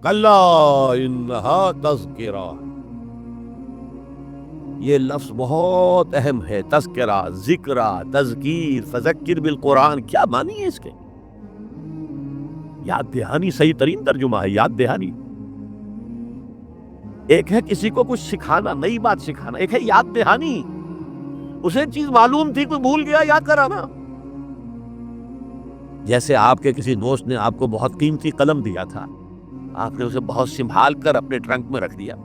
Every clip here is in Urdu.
کلا انہا تذکرہ، یہ لفظ بہت اہم ہے. تذکرہ، ذکرہ، تذکیر، فذکر بالقرآن، کیا معنی ہے اس کے؟ یاد دہانی صحیح ترین ترجمہ ہے، یاد دہانی. ایک ہے کسی کو کچھ سکھانا، نئی بات سکھانا، ایک ہے یاد دہانی. اسے چیز معلوم تھی، کوئی بھول گیا، یاد کرانا. جیسے آپ کے کسی دوست نے آپ کو بہت قیمتی قلم دیا تھا، آپ نے اسے بہت سنبھال کر اپنے ٹرنک میں رکھ دیا.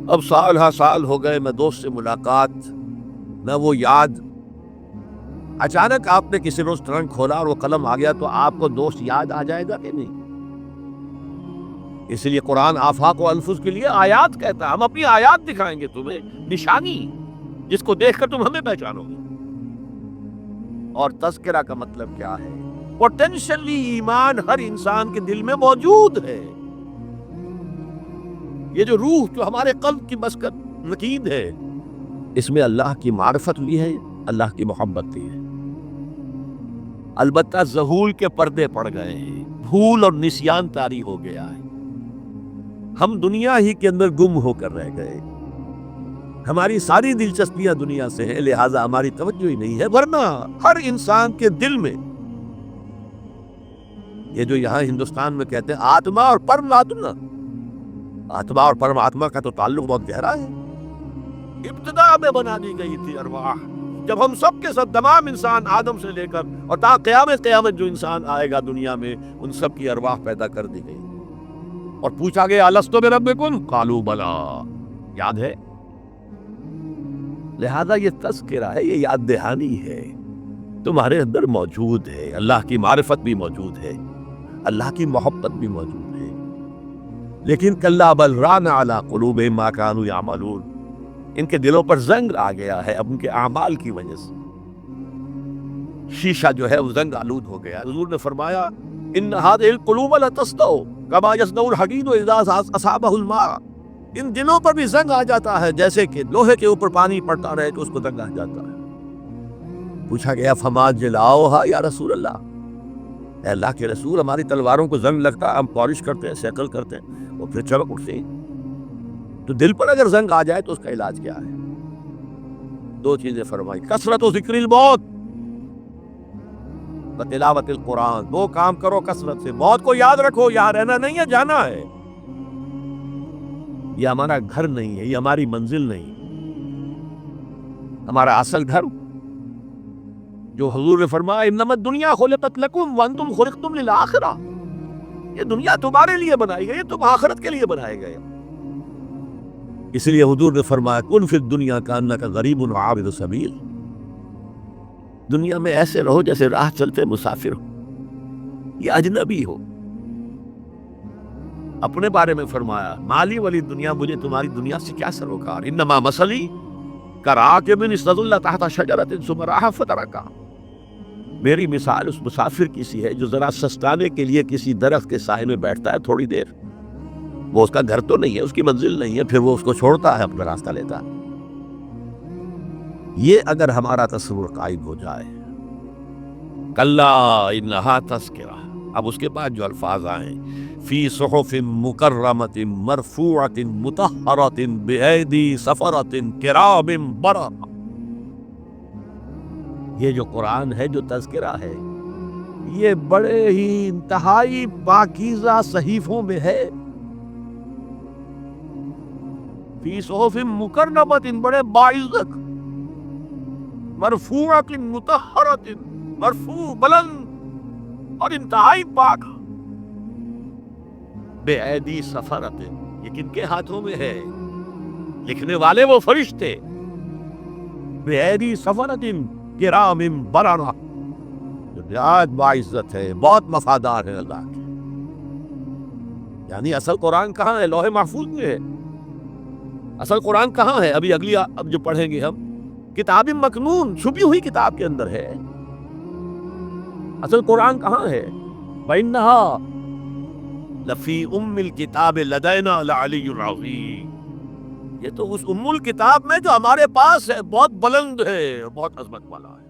اب سال ہا سال ہو گئے، نہ دوست سے ملاقات، نہ وہ یاد. اچانک آپ نے کسی روز ٹرنک کھولا اور وہ قلم آ گیا، تو آپ کو دوست یاد آ جائے گا کہ نہیں؟ اس لیے قرآن آفاق و انفس کے لیے آیات کہتا ہے. ہم اپنی آیات دکھائیں گے تمہیں، نشانی جس کو دیکھ کر تم ہمیں پہچانو گے. اور تذکرہ کا مطلب کیا ہے؟ پوٹینشلی ایمان ہر انسان کے دل میں موجود ہے. یہ جو روح جو ہمارے قلب کی مسکن نکید ہے، اس میں اللہ کی معرفت بھی ہے، اللہ کی محبت بھی ہے. البتہ ذہول کے پردے پڑ گئے ہیں، بھول اور نسیان طاری ہو گیا ہے. ہم دنیا ہی کے اندر گم ہو کر رہ گئے. ہماری ساری دلچسپیاں دنیا سے ہیں، لہٰذا ہماری توجہ ہی نہیں ہے. ورنہ ہر انسان کے دل میں یہ جو یہاں ہندوستان میں کہتے ہیں آتما اور پرماتما، آتما اور پرماتما کا تو تعلق بہت گہرا ہے. ابتدا میں بنا دی گئی تھی ارواح. جب ہم سب کے سب تمام انسان آدم سے لے کر اور تا قیامت جو انسان آئے گا دنیا میں، ان سب کی ارواح پیدا کر دی گئی اور پوچھا گیا الستو بربکم قالوا بلا. یاد ہے؟ لہذا یہ تذکرہ ہے، یہ یاد دہانی ہے، تمہارے اندر موجود ہے. اللہ کی معرفت بھی موجود ہے، اللہ کی محبت بھی موجود ہے. لیکن کلا بل ران علی قلوبہم ما کانوا یعملون، ان کے دلوں پر زنگ آ گیا ہے اب ان کے اعمال کی وجہ سے. شیشہ جو ہے وہ زنگ آلود ہو گیا. حضور نے فرمایا ان هذه القلوب لتصدع كما يصدع الحديد اذا اصابه الماء. ان دلوں پر بھی زنگ آ جاتا ہے، جیسے کہ لوہے کے اوپر پانی پڑتا رہے تو اس کو زنگ آ جاتا ہے. پوچھا گیا فما جلاؤها یا رسول اللہ، اے اللہ کے رسول ہماری تلواروں کو زنگ لگتا ہے، ہم پالش کرتے ہیں، سیکل کرتے ہیں، اور پھر چمک اٹھتے ہیں. تو دل پر اگر زنگ آ جائے تو اس کا علاج کیا ہے؟ دو چیزیں فرمائی، کثرت و ذکر الموت و تلاوت القرآن. دو کام کرو کثرت سے. موت کو یاد رکھو، یہاں رہنا نہیں ہے، جانا ہے. یہ ہمارا گھر نہیں ہے، یہ ہماری منزل نہیں. ہمارا اصل گھر جو حضور نے فرمایا انما الدنیا خلقت لکم وانتم خلقتم للآخرہ، یہ دنیا تمہارے لیے بنائی گئی، تم آخرت کے لیے بنائے گئے. اس لیے حضور نے فرمایا کن فی الدنیا کانک غریب عابر سبیل. دنیا میں ایسے رہو جیسے راہ چلتے مسافر ہو یا اجنبی ہو. اپنے بارے میں فرمایا مالی والی دنیا، مجھے تمہاری دنیا سے کیا سروکار. انما مثلی کراکب استظل تحت شجرۃ ثم راح فترکہا. میری مثال اس مسافر کی سی ہے جو ذرا سستانے کے لیے کسی درخت کے سائے میں بیٹھتا ہے تھوڑی دیر. وہ اس کا گھر تو نہیں ہے، اس کی منزل نہیں ہے، پھر وہ اس کو چھوڑتا ہے، اپنا راستہ لیتا ہے. یہ اگر ہمارا تصور قائم ہو جائے. کلا انہا تذکرہ. اب اس کے بعد جو الفاظ آئے فی صحف مکرمۃ مرفوعۃ مطہرۃ بایدی سفرۃ کرام بررہ. یہ جو قرآن ہے، جو تذکرہ ہے، یہ بڑے ہی انتہائی پاکیزہ صحیفوں میں ہے. فی صحف مکرمۃ، بڑے باعزت، مرفوعۃ مطہرۃ، مرفوع بلند اور انتہائی پاک. بے ایدی سفرۃ، یہ کن کے ہاتھوں میں ہے؟ لکھنے والے وہ فرشتے. بے ایدی سفرۃ کرام بررہ، جو نہایت باعزت ہے، بہت وفادار ہے اللہ کے. یعنی اصل قرآن کہاں ہے؟ لوح محفوظ میں ہے. اصل قرآن کہاں ہے؟ ابھی اگلی اب جو پڑھیں گے ہم، کتاب مکنون، چھپی ہوئی کتاب کے اندر ہے. اصل قرآن کہاں ہے؟ وَإِنَّهَا لَفِي أُمِّ الْكِتَابِ لَدَيْنَا لَعَلِيٌّ عَظِيمٌ. یہ تو اس ام الکتاب میں جو ہمارے پاس ہے، بہت بلند ہے، بہت عظمت والا ہے.